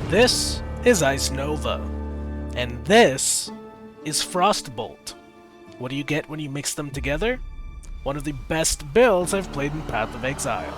This is Ice Nova, and this is Frostbolt. What do you get when you mix them together? One of the best builds I've played in Path of Exile.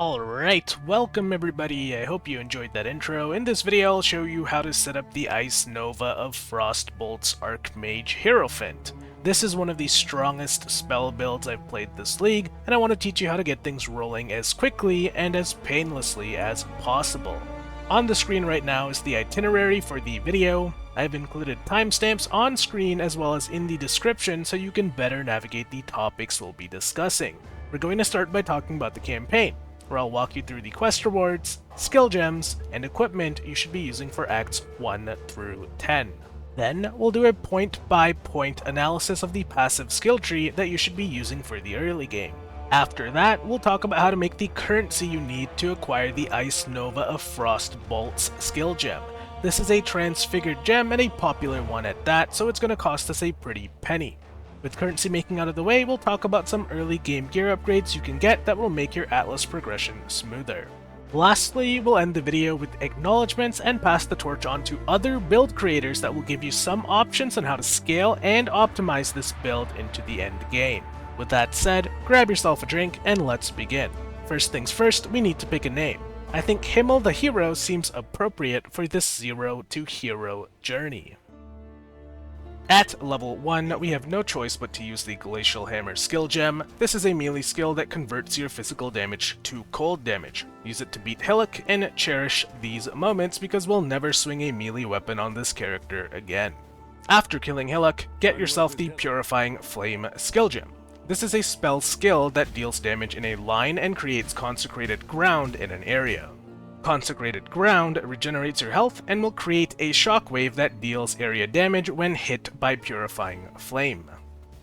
Alright, welcome everybody, I hope you enjoyed that intro. In this video I'll show you how to set up the Ice Nova of Frostbolts Archmage Hierophant. This is one of the strongest spell builds I've played this league, and I want to teach you how to get things rolling as quickly and as painlessly as possible. On the screen right now is the itinerary for the video. I've included timestamps on screen as well as in the description so you can better navigate the topics we'll be discussing. We're going to start by talking about the campaign, where I'll walk you through the quest rewards, skill gems, and equipment you should be using for Acts 1 through 10. Then, we'll do a point-by-point analysis of the passive skill tree that you should be using for the early game. After that, we'll talk about how to make the currency you need to acquire the Ice Nova of Frostbolts skill gem. This is a transfigured gem and a popular one at that, so it's going to cost us a pretty penny. With currency making out of the way, we'll talk about some early game gear upgrades you can get that will make your Atlas progression smoother. Lastly, we'll end the video with acknowledgements and pass the torch on to other build creators that will give you some options on how to scale and optimize this build into the end game. With that said, grab yourself a drink and let's begin. First things first, we need to pick a name. I think Himmel the Hero seems appropriate for this Zero to Hero journey. At level 1, we have no choice but to use the Glacial Hammer skill gem. This is a melee skill that converts your physical damage to cold damage. Use it to beat Hillock and cherish these moments because we'll never swing a melee weapon on this character again. After killing Hillock, get yourself the Purifying Flame skill gem. This is a spell skill that deals damage in a line and creates consecrated ground in an area. Consecrated Ground regenerates your health and will create a shockwave that deals area damage when hit by Purifying Flame.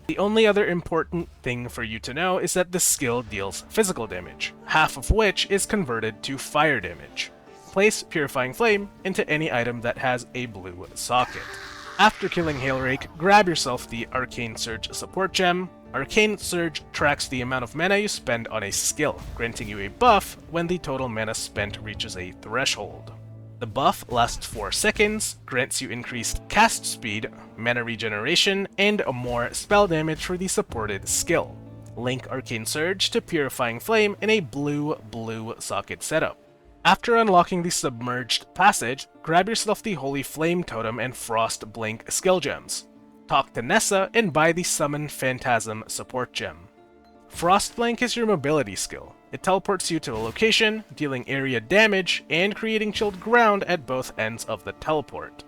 The only other important thing for you to know is that the skill deals physical damage, half of which is converted to fire damage. Place Purifying Flame into any item that has a blue socket. After killing Hailrake, grab yourself the Arcane Surge support gem. Arcane Surge tracks the amount of mana you spend on a skill, granting you a buff when the total mana spent reaches a threshold. The buff lasts 4 seconds, grants you increased cast speed, mana regeneration, and more spell damage for the supported skill. Link Arcane Surge to Purifying Flame in a blue socket setup. After unlocking the Submerged Passage, grab yourself the Holy Flame Totem and Frost Blink skill gems. Talk to Nessa and buy the Summon Phantasm support gem. Frostblink is your mobility skill. It teleports you to a location, dealing area damage and creating chilled ground at both ends of the teleport.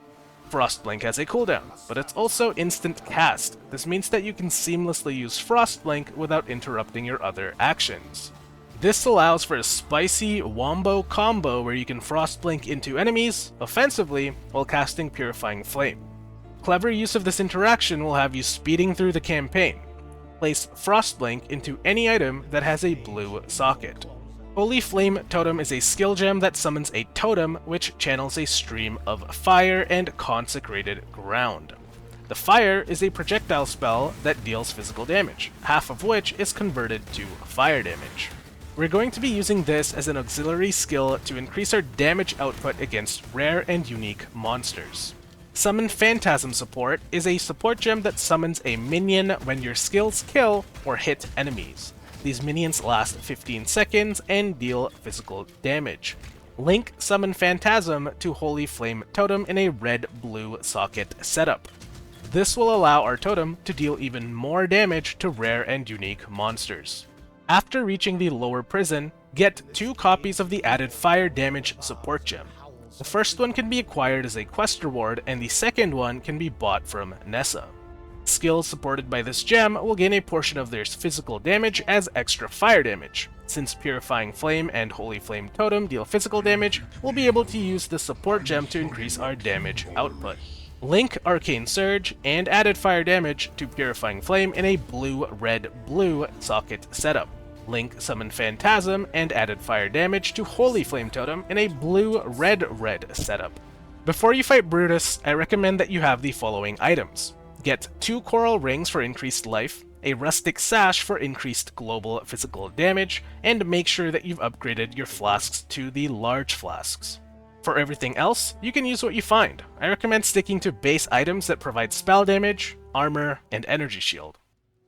Frostblink has a cooldown, but it's also instant cast. This means that you can seamlessly use Frostblink without interrupting your other actions. This allows for a spicy wombo combo where you can Frostblink into enemies offensively while casting Purifying Flame. Clever use of this interaction will have you speeding through the campaign. Place Frostblink into any item that has a blue socket. Holy Flame Totem is a skill gem that summons a totem which channels a stream of fire and consecrated ground. The fire is a projectile spell that deals physical damage, half of which is converted to fire damage. We're going to be using this as an auxiliary skill to increase our damage output against rare and unique monsters. Summon Phantasm support is a support gem that summons a minion when your skills kill or hit enemies. These minions last 15 seconds and deal physical damage. Link Summon Phantasm to Holy Flame Totem in a red-blue socket setup. This will allow our totem to deal even more damage to rare and unique monsters. After reaching the lower prison, get 2 copies of the added fire damage support gem. The first one can be acquired as a quest reward, and the second one can be bought from Nessa. Skills supported by this gem will gain a portion of their physical damage as extra fire damage. Since Purifying Flame and Holy Flame Totem deal physical damage, we'll be able to use the support gem to increase our damage output. Link Arcane Surge and added fire damage to Purifying Flame in a blue-red-blue socket setup. Link Summon Phantasm and added fire damage to Holy Flame Totem in a blue-red-red setup. Before you fight Brutus, I recommend that you have the following items. Get 2 Coral Rings for increased life, a Rustic Sash for increased global physical damage, and make sure that you've upgraded your flasks to the large flasks. For everything else, you can use what you find. I recommend sticking to base items that provide spell damage, armor, and energy shield.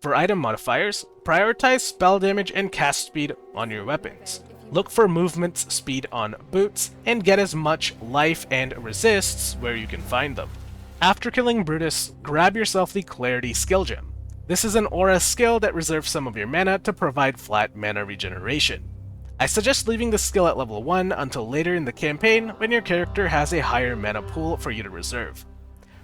For item modifiers, prioritize spell damage and cast speed on your weapons. Look for movement speed on boots, and get as much life and resists where you can find them. After killing Brutus, grab yourself the Clarity skill gem. This is an aura skill that reserves some of your mana to provide flat mana regeneration. I suggest leaving the skill at level 1 until later in the campaign when your character has a higher mana pool for you to reserve.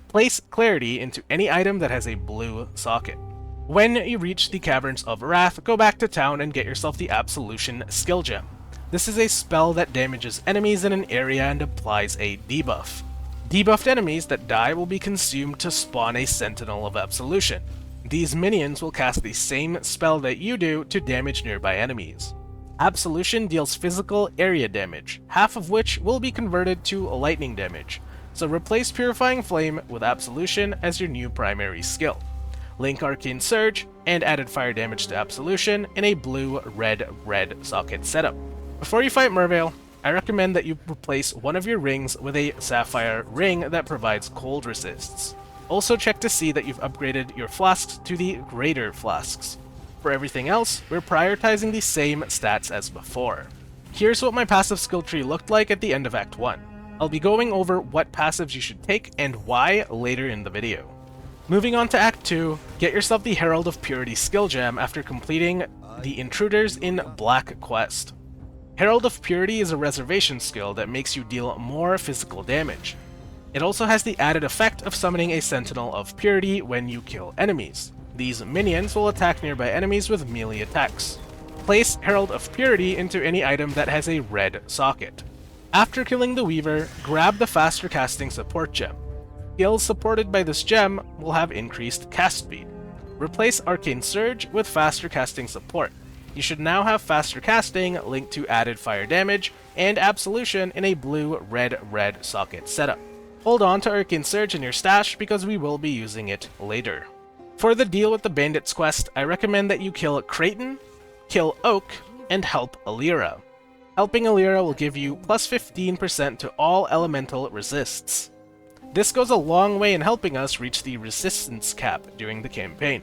Place Clarity into any item that has a blue socket. When you reach the Caverns of Wrath, go back to town and get yourself the Absolution skill gem. This is a spell that damages enemies in an area and applies a debuff. Debuffed enemies that die will be consumed to spawn a Sentinel of Absolution. These minions will cast the same spell that you do to damage nearby enemies. Absolution deals physical area damage, half of which will be converted to lightning damage, so replace Purifying Flame with Absolution as your new primary skill. Link Arcane Surge and added fire damage to Absolution in a blue-red-red socket setup. Before you fight Merveil, I recommend that you replace one of your rings with a sapphire ring that provides cold resists. Also check to see that you've upgraded your flasks to the greater flasks. For everything else, we're prioritizing the same stats as before. Here's what my passive skill tree looked like at the end of Act 1. I'll be going over what passives you should take and why later in the video. Moving on to Act 2, get yourself the Herald of Purity skill gem after completing the Intruders in Black Quest. Herald of Purity is a reservation skill that makes you deal more physical damage. It also has the added effect of summoning a Sentinel of Purity when you kill enemies. These minions will attack nearby enemies with melee attacks. Place Herald of Purity into any item that has a red socket. After killing the Weaver, grab the faster casting support gem. Skills supported by this gem will have increased cast speed. Replace Arcane Surge with faster casting support. You should now have faster casting linked to added fire damage and Absolution in a blue-red-red socket setup. Hold on to Arcane Surge in your stash because we will be using it later. For the Deal with the Bandits quest, I recommend that you kill Creighton, kill Oak, and help Alira. Helping Alira will give you plus 15% to all elemental resists. This goes a long way in helping us reach the resistance cap during the campaign.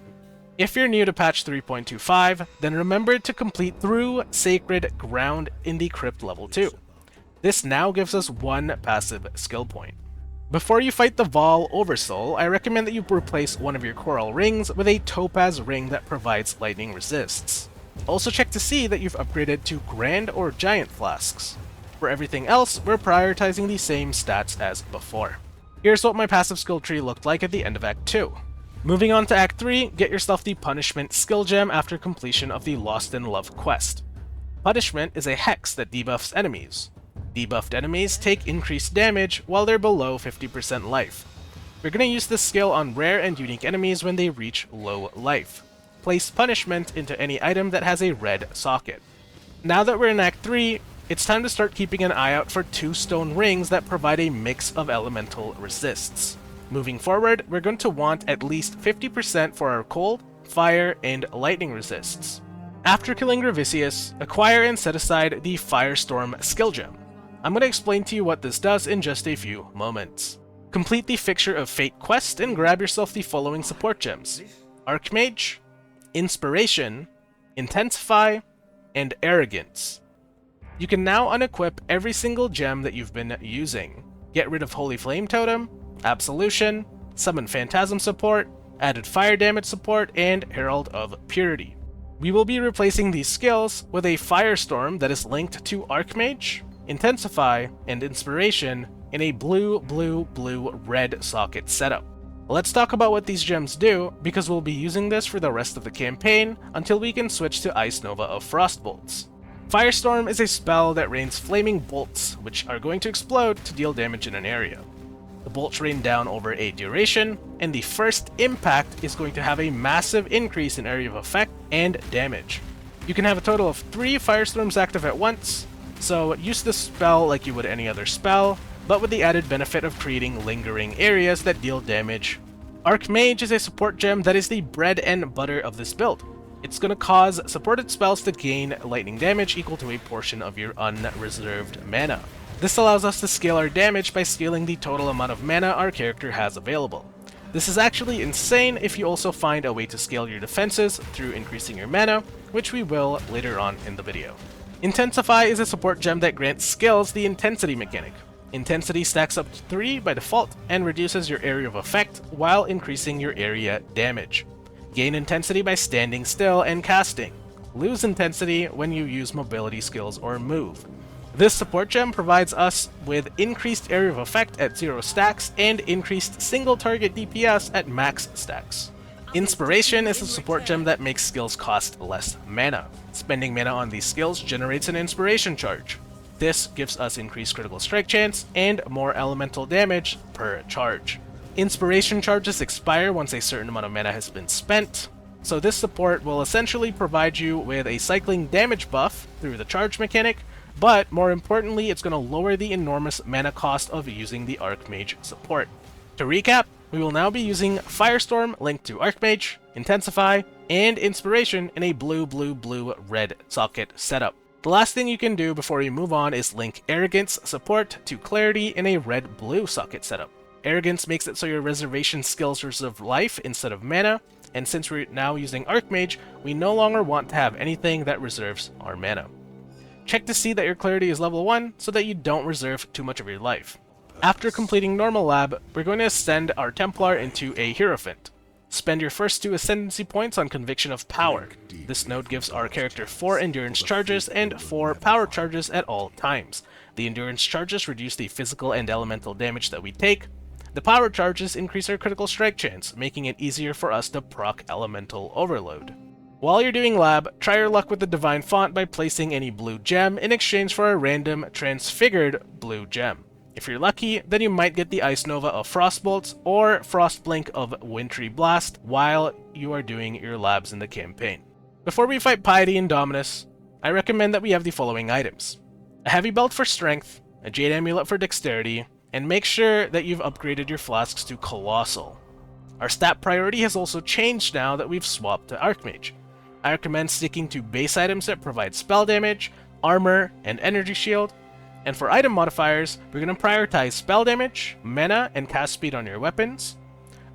If you're new to patch 3.25, then remember to complete through Sacred Ground in the Crypt level 2. This now gives us 1 passive skill point. Before you fight the Vol Oversoul, I recommend that you replace one of your coral rings with a topaz ring that provides lightning resists. Also check to see that you've upgraded to Grand or Giant flasks. For everything else, we're prioritizing the same stats as before. Here's what my passive skill tree looked like at the end of Act 2. Moving on to Act 3, get yourself the Punishment skill gem after completion of the Lost in Love quest. Punishment is a hex that debuffs enemies. Debuffed enemies take increased damage while they're below 50% life. We're going to use this skill on rare and unique enemies when they reach low life. Place Punishment into any item that has a red socket. Now that we're in Act 3, it's time to start keeping an eye out for 2 stone rings that provide a mix of elemental resists. Moving forward, we're going to want at least 50% for our cold, fire, and lightning resists. After killing Gravicius, acquire and set aside the Firestorm skill gem. I'm going to explain to you what this does in just a few moments. Complete the Fixture of Fate quest and grab yourself the following support gems: Archmage, Inspiration, Intensify, and Arrogance. You can now unequip every single gem that you've been using. Get rid of Holy Flame Totem, Absolution, Summon Phantasm support, added fire damage support, and Herald of Purity. We will be replacing these skills with a Firestorm that is linked to Archmage, Intensify, and Inspiration in a blue-red socket setup. Let's talk about what these gems do, because we'll be using this for the rest of the campaign until we can switch to Ice Nova of Frostbolts. Firestorm is a spell that rains flaming bolts, which are going to explode to deal damage in an area. The bolts rain down over a duration, and the first impact is going to have a massive increase in area of effect and damage. You can have a total of 3 Firestorms active at once, so use this spell like you would any other spell, but with the added benefit of creating lingering areas that deal damage. Archmage is a support gem that is the bread and butter of this build. It's going to cause supported spells to gain lightning damage equal to a portion of your unreserved mana. This allows us to scale our damage by scaling the total amount of mana our character has available. This is actually insane if you also find a way to scale your defenses through increasing your mana, which we will later on in the video. Intensify is a support gem that grants skills the intensity mechanic. Intensity stacks up to 3 by default and reduces your area of effect while increasing your area damage. Gain intensity by standing still and casting. Lose intensity when you use mobility skills or move. This support gem provides us with increased area of effect at 0 stacks and increased single target DPS at max stacks. Inspiration is a support gem that makes skills cost less mana. Spending mana on these skills generates an inspiration charge. This gives us increased critical strike chance and more elemental damage per charge. Inspiration charges expire once a certain amount of mana has been spent, so this support will essentially provide you with a cycling damage buff through the charge mechanic, but more importantly, it's going to lower the enormous mana cost of using the Archmage support. To recap, we will now be using Firestorm linked to Archmage, Intensify, and Inspiration in a blue-blue-blue-red socket setup. The last thing you can do before you move on is link Arrogance support to Clarity in a red-blue socket setup. Arrogance makes it so your reservation skills reserve life instead of mana, and since we're now using Archmage, we no longer want to have anything that reserves our mana. Check to see that your Clarity is level 1 so that you don't reserve too much of your life. After completing Normal Lab, we're going to ascend our Templar into a Hierophant. Spend your first 2 Ascendancy points on Conviction of Power. This node gives our character 4 Endurance charges and 4 Power charges at all times. The Endurance charges reduce the physical and elemental damage that we take. The Power charges increase our critical strike chance, making it easier for us to proc Elemental Overload. While you're doing Lab, try your luck with the Divine Font by placing any blue gem in exchange for a random transfigured blue gem. If you're lucky, then you might get the Ice Nova of Frostbolts or Frostblink of Wintry Blast while you are doing your labs in the campaign. Before we fight Piety and Dominus, I recommend that we have the following items: a heavy belt for strength, a jade amulet for dexterity, and make sure that you've upgraded your flasks to Colossal. Our stat priority has also changed now that we've swapped to Archmage. I recommend sticking to base items that provide spell damage, armor, and energy shield. And for item modifiers, we're going to prioritize spell damage, mana and cast speed on your weapons,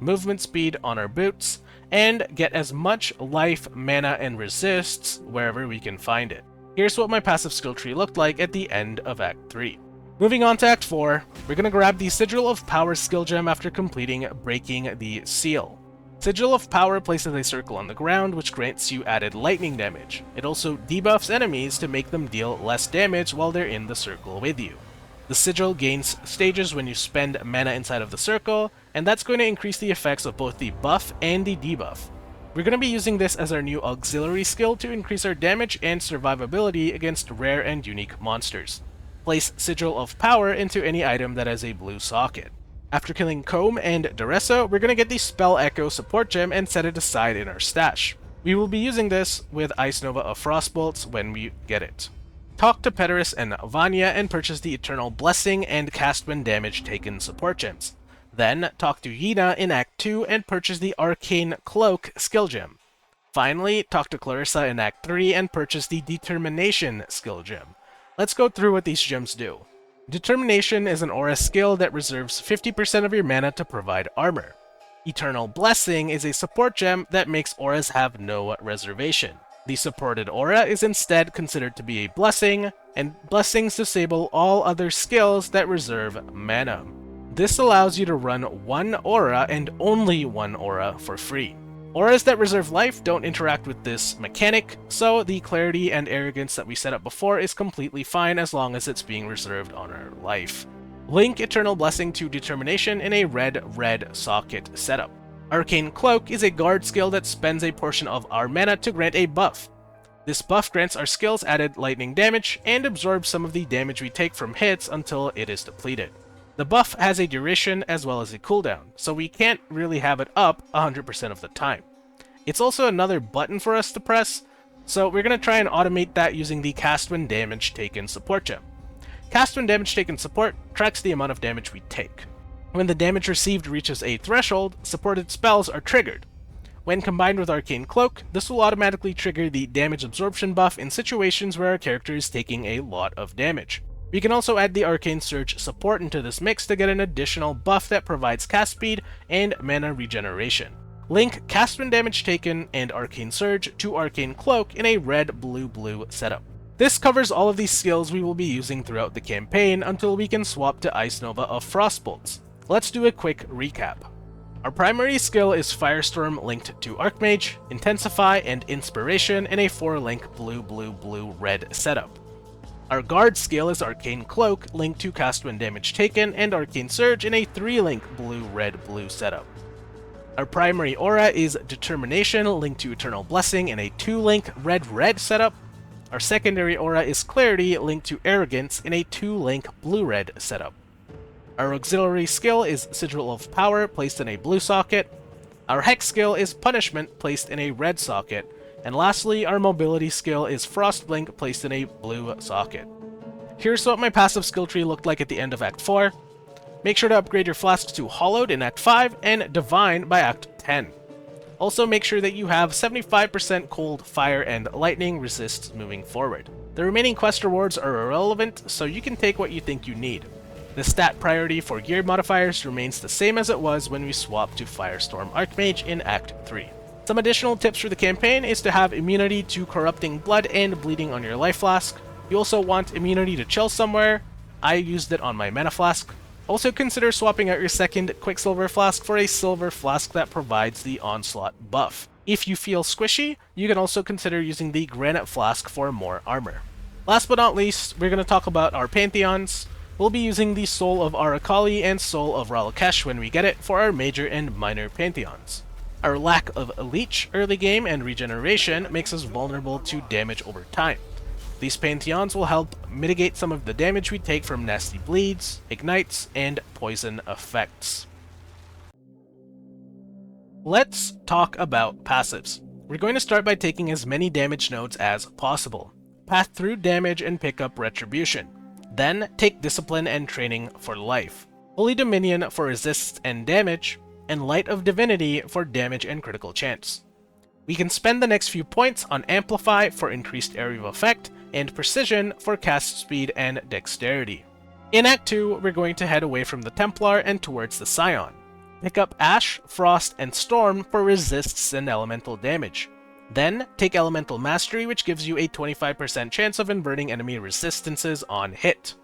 movement speed on our boots, and get as much life, mana, and resists wherever we can find it. Here's what my passive skill tree looked like at the end of Act 3. Moving on to Act 4, we're going to grab the Sigil of Power skill gem after completing Breaking the Seal. Sigil of Power places a circle on the ground, which grants you added lightning damage. It also debuffs enemies to make them deal less damage while they're in the circle with you. The Sigil gains stages when you spend mana inside of the circle, and that's going to increase the effects of both the buff and the debuff. We're going to be using this as our new auxiliary skill to increase our damage and survivability against rare and unique monsters. Place Sigil of Power into any item that has a blue socket. After killing Comb and Duressa, we're going to get the Spell Echo support gem and set it aside in our stash. We will be using this with Ice Nova of Frostbolts when we get it. Talk to Pederis and Vanya and purchase the Eternal Blessing and Cast When Damage Taken support gems. Then, talk to Yina in Act 2 and purchase the Arcane Cloak skill gem. Finally, talk to Clarissa in Act 3 and purchase the Determination skill gem. Let's go through what these gems do. Determination is an aura skill that reserves 50% of your mana to provide armor. Eternal Blessing is a support gem that makes auras have no reservation. The supported aura is instead considered to be a blessing, and blessings disable all other skills that reserve mana. This allows you to run one aura and only one aura for free. Auras that reserve life don't interact with this mechanic, so the Clarity and Arrogance that we set up before is completely fine as long as it's being reserved on our life. Link Eternal Blessing to Determination in a red-red socket setup. Arcane Cloak is a guard skill that spends a portion of our mana to grant a buff. This buff grants our skills added lightning damage and absorbs some of the damage we take from hits until it is depleted. The buff has a duration as well as a cooldown, so we can't really have it up 100% of the time. It's also another button for us to press, so we're going to try and automate that using the Cast When Damage Taken support gem. Cast When Damage Taken support tracks the amount of damage we take. When the damage received reaches a threshold, supported spells are triggered. When combined with Arcane Cloak, this will automatically trigger the damage absorption buff in situations where our character is taking a lot of damage. We can also add the Arcane Surge support into this mix to get an additional buff that provides cast speed and mana regeneration. Link Cast When Damage Taken and Arcane Surge to Arcane Cloak in a red-blue-blue setup. This covers all of these skills we will be using throughout the campaign until we can swap to Ice Nova of Frostbolts. Let's do a quick recap. Our primary skill is Firestorm linked to Archmage, Intensify, and Inspiration in a 4-link blue-blue-blue-red setup. Our guard skill is Arcane Cloak linked to Cast When Damage Taken and Arcane Surge in a 3-link blue-red-blue setup. Our primary aura is Determination linked to Eternal Blessing in a 2-link red-red setup. Our secondary aura is Clarity linked to Arrogance in a 2-link blue-red setup. Our auxiliary skill is Sigil of Power placed in a blue socket. Our hex skill is Punishment placed in a red socket. And lastly, our mobility skill is Frost Blink placed in a blue socket. Here's what my passive skill tree looked like at the end of Act 4. Make sure to upgrade your flasks to Hollowed in Act 5 and Divine by Act 10. Also make sure that you have 75% cold, fire, and lightning resists moving forward. The remaining quest rewards are irrelevant, so you can take what you think you need. The stat priority for gear modifiers remains the same as it was when we swapped to Firestorm Archmage in Act 3. Some additional tips for the campaign is to have immunity to corrupting blood and bleeding on your life flask. You also want immunity to chill somewhere. I used it on my mana flask. Also consider swapping out your second Quicksilver flask for a silver flask that provides the Onslaught buff. If you feel squishy, you can also consider using the Granite flask for more armor. Last but not least, we're going to talk about our Pantheons. We'll be using the Soul of Arakali and Soul of Ralakesh when we get it for our major and minor Pantheons. Our lack of Leech early game and regeneration makes us vulnerable to damage over time. These Pantheons will help mitigate some of the damage we take from nasty bleeds, ignites, and poison effects. Let's talk about passives. We're going to start by taking as many damage nodes as possible. Path through damage and pick up Retribution. Then take Discipline and Training for life. Holy Dominion for resists and damage, and Light of Divinity for damage and critical chance. We can spend the next few points on Amplify for increased area of effect, and Precision for cast speed and dexterity. In Act 2, we're going to head away from the Templar and towards the Scion. Pick up Ash, Frost, and Storm for resists and elemental damage. Then, take Elemental Mastery, which gives you a 25% chance of inverting enemy resistances on hit.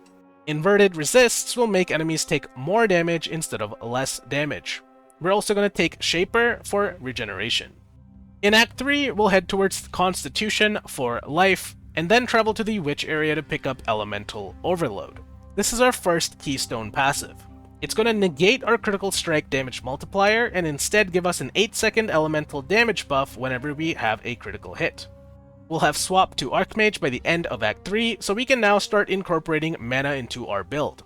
Inverted resists will make enemies take more damage instead of less damage. We're also going to take Shaper for regeneration. In Act 3, we'll head towards Constitution for life, and then travel to the Witch area to pick up Elemental Overload. This is our first Keystone passive. It's going to negate our critical strike damage multiplier and instead give us an 8-second elemental damage buff whenever we have a critical hit. We'll have swapped to Archmage by the end of Act 3, so we can now start incorporating mana into our build.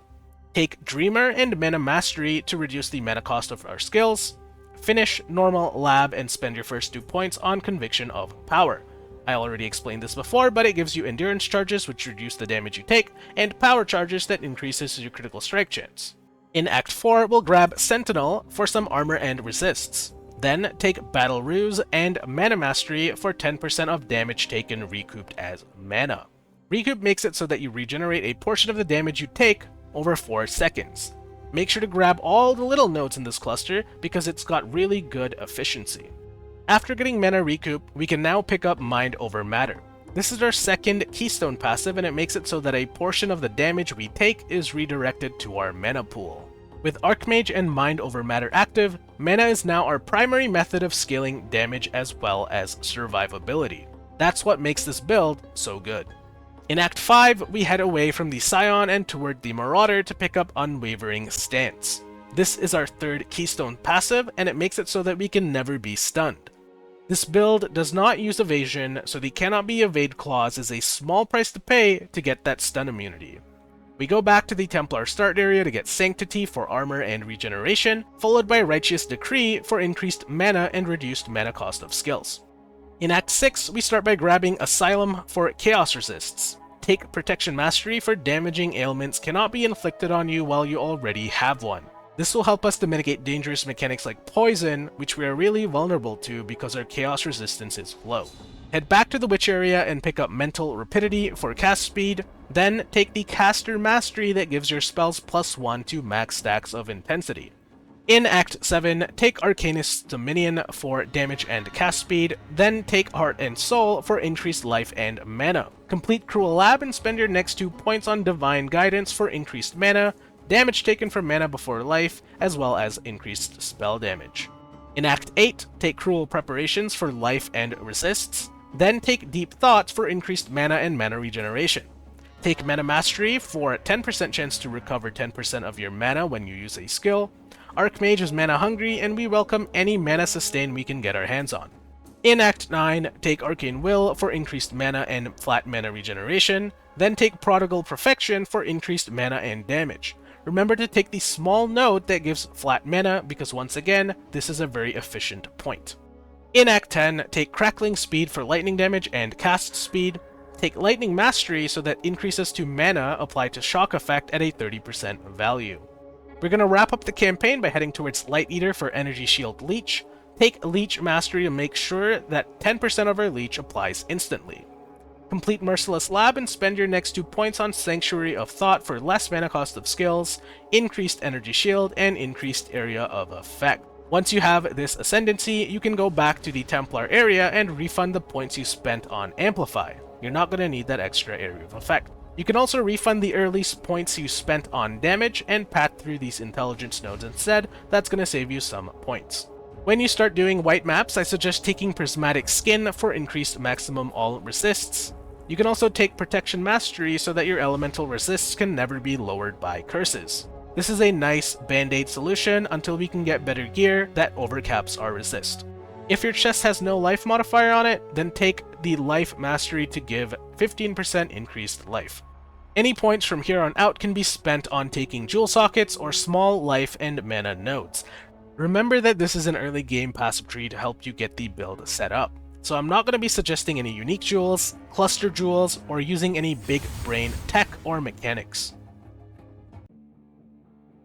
Take Dreamer and Mana Mastery to reduce the mana cost of our skills. Finish Normal Lab and spend your first 2 points on Conviction of Power. I already explained this before, but it gives you endurance charges which reduce the damage you take, and power charges that increases your critical strike chance. In Act 4, we'll grab Sentinel for some armor and resists. Then take Battle Ruse and Mana Mastery for 10% of damage taken recouped as mana. Recoup makes it so that you regenerate a portion of the damage you take over 4 seconds. Make sure to grab all the little nodes in this cluster because it's got really good efficiency. After getting mana recoup, we can now pick up Mind over Matter. This is our second Keystone passive and it makes it so that a portion of the damage we take is redirected to our mana pool. With Archmage and Mind over Matter active, mana is now our primary method of scaling damage as well as survivability. That's what makes this build so good. In Act 5, we head away from the Scion and toward the Marauder to pick up Unwavering Stance. This is our third Keystone passive, and it makes it so that we can never be stunned. This build does not use evasion, so the cannot be evade clause is a small price to pay to get that stun immunity. We go back to the Templar start area to get Sanctity for armor and regeneration, followed by Righteous Decree for increased mana and reduced mana cost of skills. In Act 6, we start by grabbing Asylum for Chaos Resists. Take Protection Mastery for damaging ailments cannot be inflicted on you while you already have one. This will help us to mitigate dangerous mechanics like Poison, which we are really vulnerable to because our Chaos resistance is low. Head back to the Witch area and pick up Mental Rapidity for cast speed, then take the Caster Mastery that gives your spells +1 to max stacks of intensity. In Act 7, take Arcanist's Dominion for damage and cast speed, then take Heart and Soul for increased life and mana. Complete Cruel Lab and spend your next 2 points on Divine Guidance for increased mana, damage taken from mana before life, as well as increased spell damage. In Act 8, take Cruel Preparations for life and resists, then take Deep Thoughts for increased mana and mana regeneration. Take Mana Mastery for a 10% chance to recover 10% of your mana when you use a skill. Archmage is mana hungry, and we welcome any mana sustain we can get our hands on. In Act 9, take Arcane Will for increased mana and flat mana regeneration, then take Prodigal Perfection for increased mana and damage. Remember to take the small node that gives flat mana, because once again, this is a very efficient point. In Act 10, take Crackling Speed for lightning damage and cast speed. Take Lightning Mastery so that increases to mana apply to shock effect at a 30% value. We're going to wrap up the campaign by heading towards Light Eater for Energy Shield Leech. Take Leech Mastery to make sure that 10% of our Leech applies instantly. Complete Merciless Lab and spend your next 2 points on Sanctuary of Thought for less mana cost of skills, increased Energy Shield, and increased area of effect. Once you have this Ascendancy, you can go back to the Templar area and refund the points you spent on Amplify. You're not going to need that extra area of effect. You can also refund the early points you spent on damage and path through these intelligence nodes instead. That's going to save you some points. When you start doing white maps, I suggest taking Prismatic Skin for increased maximum all resists. You can also take Protection Mastery so that your elemental resists can never be lowered by curses. This is a nice band-aid solution until we can get better gear that overcaps our resist. If your chest has no life modifier on it, then take the Life Mastery to give 15% increased life. Any points from here on out can be spent on taking Jewel Sockets or small life and mana nodes. Remember that this is an early game passive tree to help you get the build set up. So I'm not going to be suggesting any unique jewels, cluster jewels, or using any big brain tech or mechanics.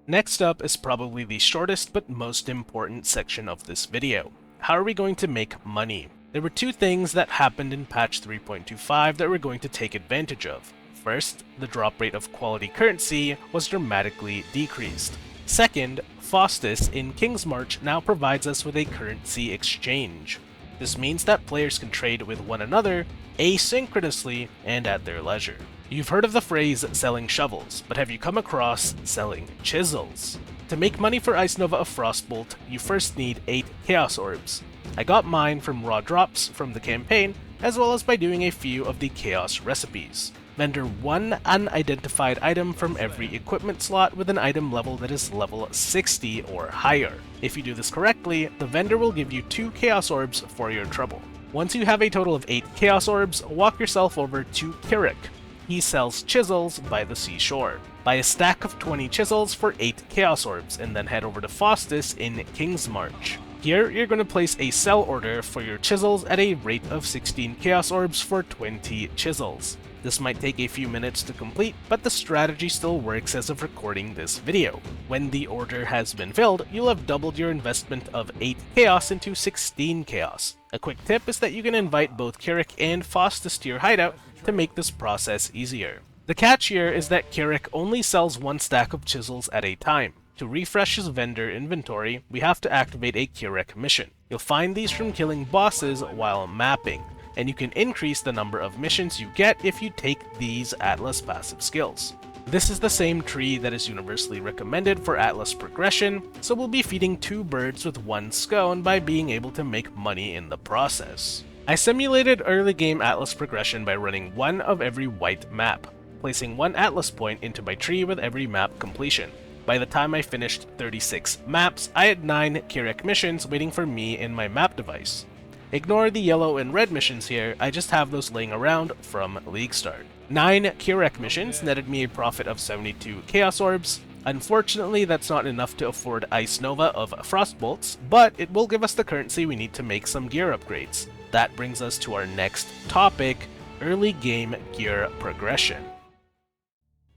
Next up is probably the shortest but most important section of this video. How are we going to make money? There were 2 things that happened in patch 3.25 that we're going to take advantage of. First, the drop rate of quality currency was dramatically decreased. Second, Faustus in King's March now provides us with a currency exchange. This means that players can trade with one another asynchronously and at their leisure. You've heard of the phrase selling shovels, but have you come across selling chisels? To make money for Ice Nova of Frostbolt, you first need 8 Chaos Orbs. I got mine from raw drops from the campaign, as well as by doing a few of the Chaos recipes. Vendor 1 unidentified item from every equipment slot with an item level that is level 60 or higher. If you do this correctly, the vendor will give you 2 Chaos Orbs for your trouble. Once you have a total of 8 Chaos Orbs, walk yourself over to Kirik. He sells chisels by the seashore. Buy a stack of 20 chisels for 8 Chaos Orbs, and then head over to Faustus in King's March. Here, you're going to place a sell order for your chisels at a rate of 16 Chaos Orbs for 20 chisels. This might take a few minutes to complete, but the strategy still works as of recording this video. When the order has been filled, you'll have doubled your investment of 8 Chaos into 16 Chaos. A quick tip is that you can invite both Kirik and Faustus to your hideout to make this process easier. The catch here is that Kirik only sells 1 stack of chisels at a time. To refresh his vendor inventory, we have to activate a Kirik mission. You'll find these from killing bosses while mapping, and you can increase the number of missions you get if you take these Atlas passive skills. This is the same tree that is universally recommended for Atlas progression, so we'll be feeding 2 birds with 1 scone by being able to make money in the process. I simulated early game Atlas progression by running 1 of every white map, placing 1 Atlas point into my tree with every map completion. By the time I finished 36 maps, I had 9 Kirik missions waiting for me in my map device. Ignore the yellow and red missions here, I just have those laying around from League Start. 9 Keurig missions netted me a profit of 72 Chaos Orbs. Unfortunately, that's not enough to afford Ice Nova of Frostbolts, but it will give us the currency we need to make some gear upgrades. That brings us to our next topic, early game gear progression.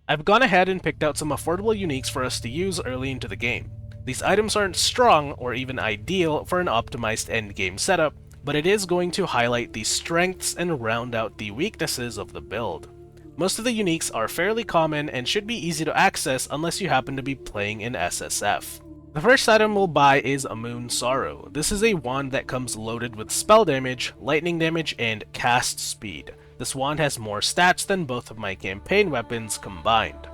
I've gone ahead and picked out some affordable uniques for us to use early into the game. These items aren't strong or even ideal for an optimized endgame setup, but it is going to highlight the strengths and round out the weaknesses of the build. Most of the uniques are fairly common and should be easy to access unless you happen to be playing in SSF. The first item we'll buy is Moon Sorrow. This is a wand that comes loaded with spell damage, lightning damage, and cast speed. This wand has more stats than both of my campaign weapons combined.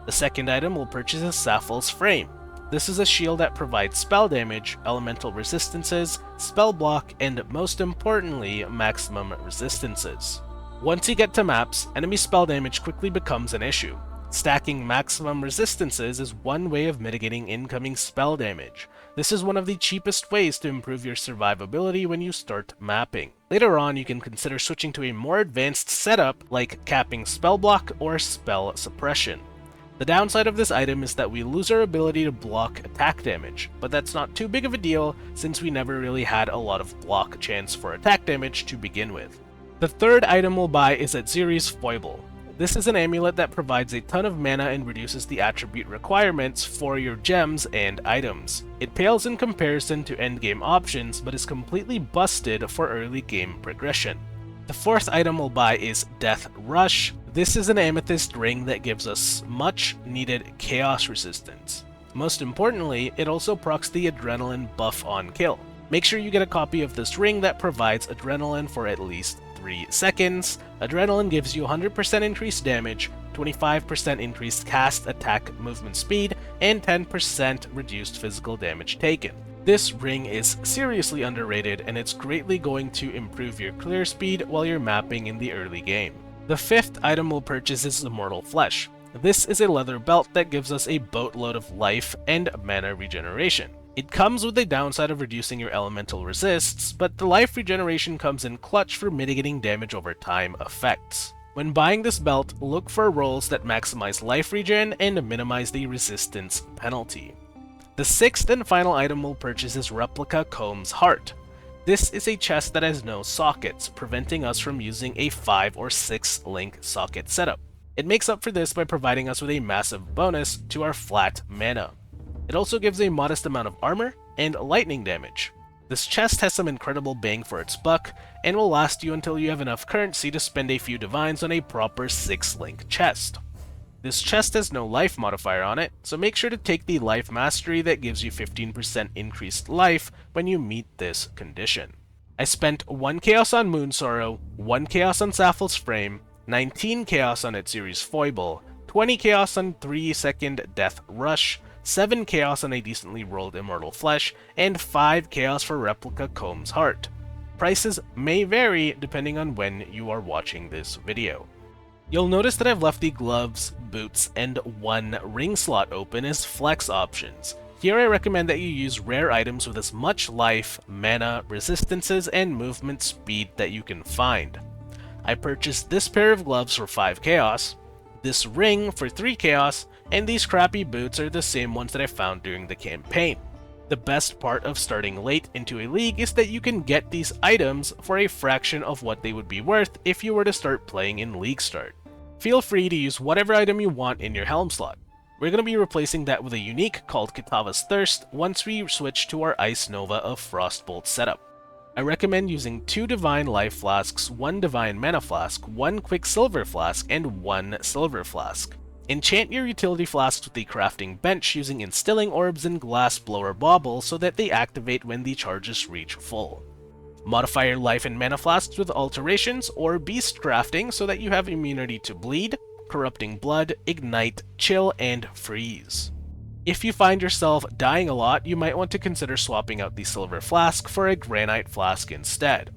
The second item we'll purchase is Sapphal's Frame. This is a shield that provides spell damage, elemental resistances, spell block, and most importantly, maximum resistances. Once you get to maps, enemy spell damage quickly becomes an issue. Stacking maximum resistances is one way of mitigating incoming spell damage. This is one of the cheapest ways to improve your survivability when you start mapping. Later on, you can consider switching to a more advanced setup like capping spell block or spell suppression. The downside of this item is that we lose our ability to block attack damage, but that's not too big of a deal since we never really had a lot of block chance for attack damage to begin with. The third item we'll buy is Atziri's Foible. This is an amulet that provides a ton of mana and reduces the attribute requirements for your gems and items. It pales in comparison to endgame options, but is completely busted for early game progression. The fourth item we'll buy is Death Rush. This is an amethyst ring that gives us much needed chaos resistance. Most importantly, it also procs the adrenaline buff on kill. Make sure you get a copy of this ring that provides adrenaline for at least 3 seconds. Adrenaline gives you 100% increased damage, 25% increased cast attack movement speed, and 10% reduced physical damage taken. This ring is seriously underrated and it's greatly going to improve your clear speed while you're mapping in the early game. The fifth item we'll purchase is Immortal Flesh. This is a leather belt that gives us a boatload of life and mana regeneration. It comes with the downside of reducing your elemental resists, but the life regeneration comes in clutch for mitigating damage over time effects. When buying this belt, look for rolls that maximize life regen and minimize the resistance penalty. The sixth and final item we'll purchase is Replica Comb's Heart. This is a chest that has no sockets, preventing us from using a 5 or 6 link socket setup. It makes up for this by providing us with a massive bonus to our flat mana. It also gives a modest amount of armor and lightning damage. This chest has some incredible bang for its buck, and will last you until you have enough currency to spend a few divines on a proper 6-link chest. This chest has no life modifier on it, so make sure to take the life mastery that gives you 15% increased life when you meet this condition. I spent 1 chaos on Moon Sorrow, 1 chaos on Sapphal's Frame, 19 chaos on Atziri's Foible, 20 chaos on 3-second Death Rush, 7 chaos on a decently rolled Immortal Flesh, and 5 chaos for Replica Comb's Heart. Prices may vary depending on when you are watching this video. You'll notice that I've left the gloves, boots, and 1 ring slot open as flex options. Here I recommend that you use rare items with as much life, mana, resistances, and movement speed that you can find. I purchased this pair of gloves for 5 chaos, this ring for 3 chaos, and these crappy boots are the same ones that I found during the campaign. The best part of starting late into a league is that you can get these items for a fraction of what they would be worth if you were to start playing in League Start. Feel free to use whatever item you want in your helm slot. We're going to be replacing that with a unique called Kitava's Thirst once we switch to our Ice Nova of Frostbolt setup. I recommend using 2 Divine Life Flasks, 1 Divine Mana Flask, 1 Quicksilver Flask, and 1 Silver Flask. Enchant your utility flasks with the crafting bench using Instilling Orbs and Glass Blower Bauble so that they activate when the charges reach full. Modify your life and mana flasks with alterations or beast crafting so that you have immunity to bleed, corrupting blood, ignite, chill, and freeze. If you find yourself dying a lot, you might want to consider swapping out the silver flask for a granite flask instead.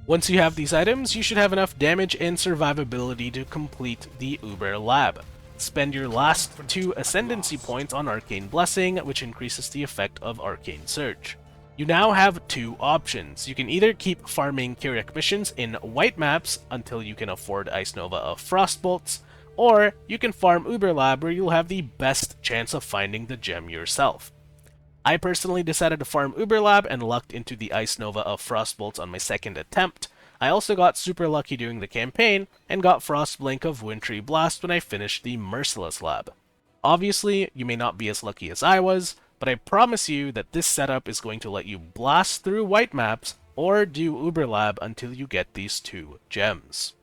Once you have these items, you should have enough damage and survivability to complete the Uber Lab. Spend your last 2 Ascendancy points on Arcane Blessing, which increases the effect of Arcane Surge. You now have two options. You can either keep farming Kyriak missions in white maps until you can afford Ice Nova of Frostbolts, or you can farm Uberlab where you'll have the best chance of finding the gem yourself. I personally decided to farm Uberlab and lucked into the Ice Nova of Frostbolts on my second attempt. I also got super lucky during the campaign and got Frostblink of Wintry Blast when I finished the Merciless Lab. Obviously, you may not be as lucky as I was, but I promise you that this setup is going to let you blast through white maps or do Uberlab until you get these two gems.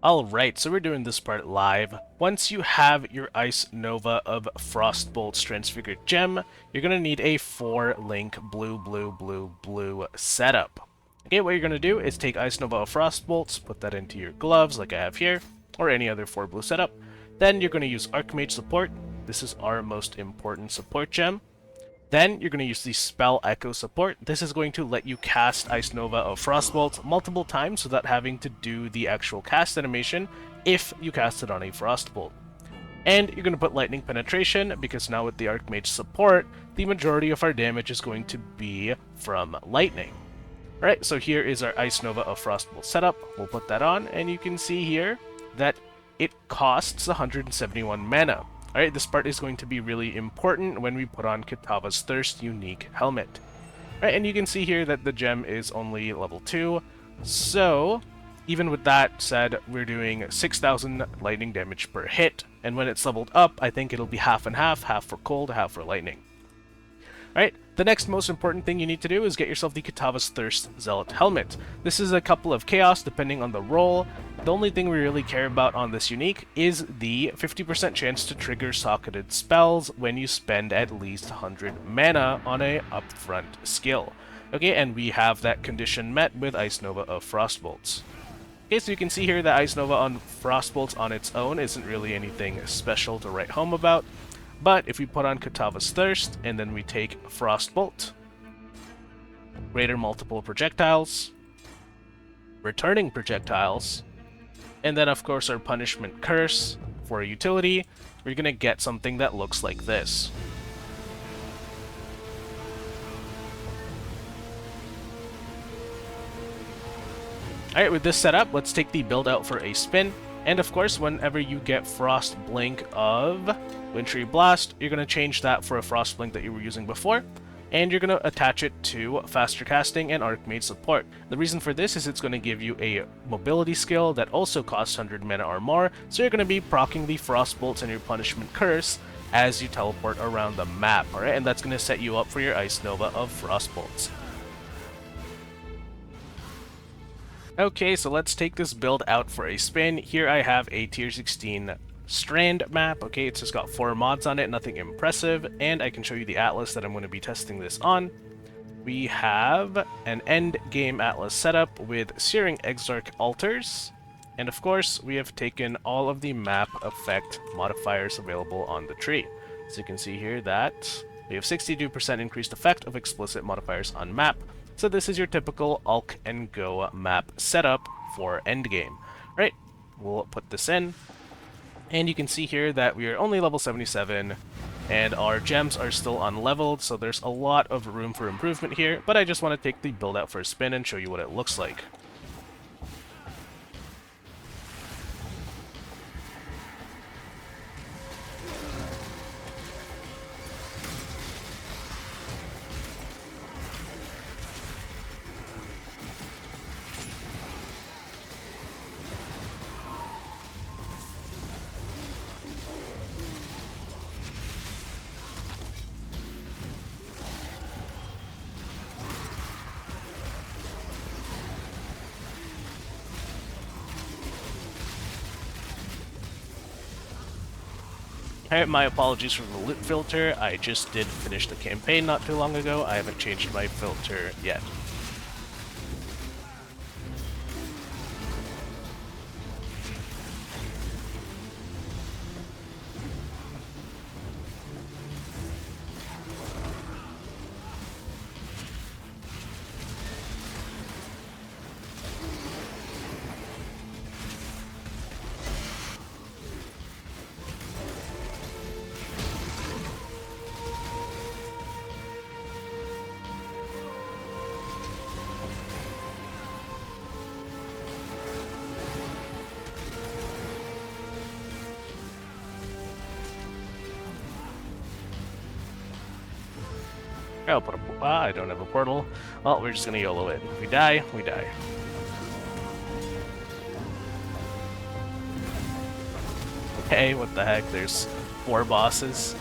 Alright, so we're doing this part live. Once you have your Ice Nova of Frostbolts Transfigured Gem, you're going to need a 4-link blue setup. Okay, what you're going to do is take Ice Nova of Frostbolts, put that into your gloves like I have here, or any other 4 blue setup. Then you're going to use Archmage support. This is our most important support gem. Then you're going to use the Spell Echo support. This is going to let you cast Ice Nova of Frostbolt multiple times without having to do the actual cast animation if you cast it on a Frostbolt. And you're going to put Lightning Penetration because now with the Archmage support, the majority of our damage is going to be from Lightning. Alright, so here is our Ice Nova of Frostbolt setup. We'll put that on, and you can see here that it costs 171 mana. Alright, this part is going to be really important when we put on Kitava's Thirst unique helmet. Alright, and you can see here that the gem is only level 2, so even with that said, we're doing 6,000 lightning damage per hit, and when it's leveled up, I think it'll be half and half for cold, half for lightning. Alright, the next most important thing you need to do is get yourself the Kitava's Thirst Zealot helmet. This is a couple of chaos depending on the role. The only thing we really care about on this unique is the 50% chance to trigger socketed spells when you spend at least 100 mana on a upfront skill. Okay, and we have that condition met with Ice Nova of Frostbolts. Okay, so you can see here that Ice Nova on Frostbolts on its own isn't really anything special to write home about. But if we put on Kitava's Thirst, and then we take Frostbolt, greater multiple projectiles, returning projectiles, and then of course our Punishment Curse for a utility, we're going to get something that looks like this. Alright, with this setup, let's take the build out for a spin. And of course, whenever you get Frostblink of Wintry Blast, you're going to change that for a Frostblink that you were using before, and you're going to attach it to Faster Casting and Archmage support. The reason for this is it's going to give you a mobility skill that also costs 100 mana or more, so you're going to be proccing the Frostbolts and your Punishment Curse as you teleport around the map, alright? And that's going to set you up for your Ice Nova of Frostbolts. Okay, so let's take this build out for a spin. Here I have a tier 16 Strand map. Okay, it's just got 4 mods on it, nothing impressive, and I can show you the atlas that I'm going to be testing this on. We have an end game atlas setup with Searing Exarch altars, and of course we have taken all of the map effect modifiers available on the tree. So you can see here that we have 62% increased effect of explicit modifiers on map. So this is your typical Alk and Go map setup for endgame. Right, we'll put this in, and you can see here that we are only level 77, and our gems are still unleveled, so there's a lot of room for improvement here, but I just want to take the build out for a spin and show you what it looks like. Alright, my apologies for the loot filter. I just did finish the campaign not too long ago. I haven't changed my filter yet. I'll put a... I don't have a portal. Well, we're just gonna YOLO it. If we die, we die. Okay, what the heck? There's 4 bosses.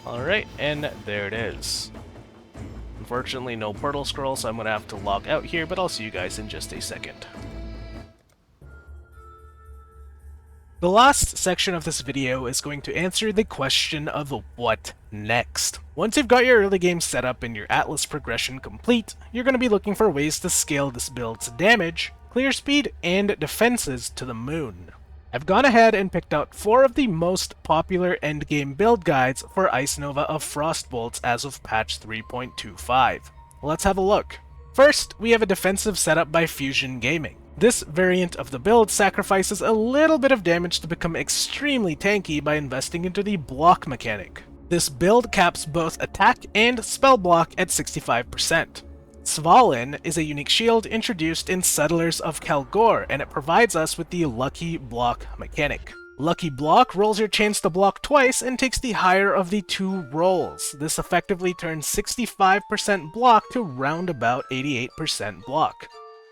Alright, and there it is. Unfortunately, no portal scroll, so I'm gonna have to log out here, but I'll see you guys in just a second. The last section of this video is going to answer the question of what next. Once you've got your early game set up and your Atlas progression complete, you're going to be looking for ways to scale this build's damage, clear speed, and defenses to the moon. I've gone ahead and picked out 4 of the most popular endgame build guides for Ice Nova of Frostbolts as of patch 3.25. Let's have a look. First, we have a defensive setup by Fusion Gaming. This variant of the build sacrifices a little bit of damage to become extremely tanky by investing into the block mechanic. This build caps both attack and spell block at 65%. Svalin is a unique shield introduced in Settlers of Kalgor, and it provides us with the Lucky Block mechanic. Lucky Block rolls your chance to block twice and takes the higher of the 2 rolls. This effectively turns 65% block to round about 88% block.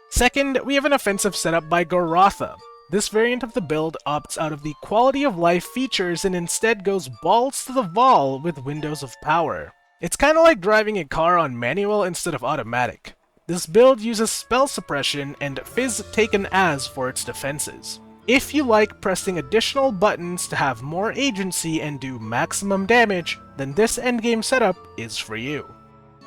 Second, we have an offensive setup by Garotha. This variant of the build opts out of the quality of life features and instead goes balls to the wall with windows of power. It's kinda like driving a car on manual instead of automatic. This build uses spell suppression and Fizz taken as for its defenses. If you like pressing additional buttons to have more agency and do maximum damage, then this endgame setup is for you.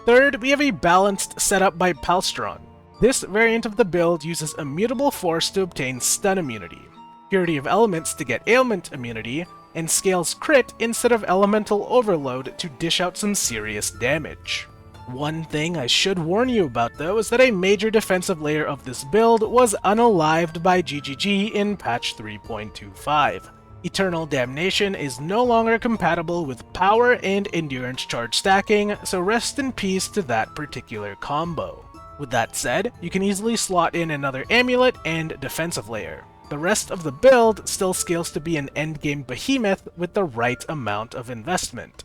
Third, we have a balanced setup by Palstron. This variant of the build uses Immutable Force to obtain stun immunity, Purity of Elements to get ailment immunity, and scales crit instead of elemental overload to dish out some serious damage. One thing I should warn you about though is that a major defensive layer of this build was unalived by GGG in patch 3.25. Eternal Damnation is no longer compatible with power and endurance charge stacking, so rest in peace to that particular combo. With that said, you can easily slot in another amulet and defensive layer. The rest of the build still scales to be an endgame behemoth with the right amount of investment.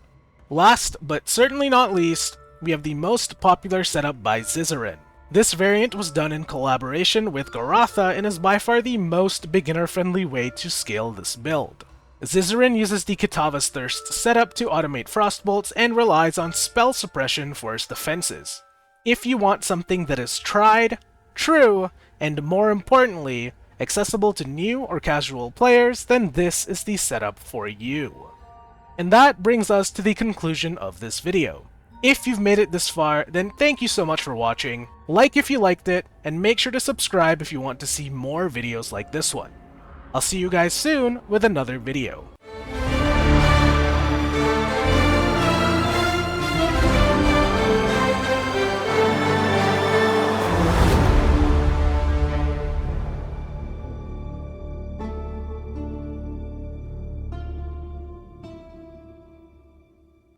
Last, but certainly not least, we have the most popular setup by Zizarin. This variant was done in collaboration with Garotha and is by far the most beginner-friendly way to scale this build. Zizarin uses the Kitava's Thirst setup to automate Frostbolts and relies on spell suppression for its defenses. If you want something that is tried, true, and more importantly, accessible to new or casual players, then this is the setup for you. And that brings us to the conclusion of this video. If you've made it this far, then thank you so much for watching, like if you liked it, and make sure to subscribe if you want to see more videos like this one. I'll see you guys soon with another video.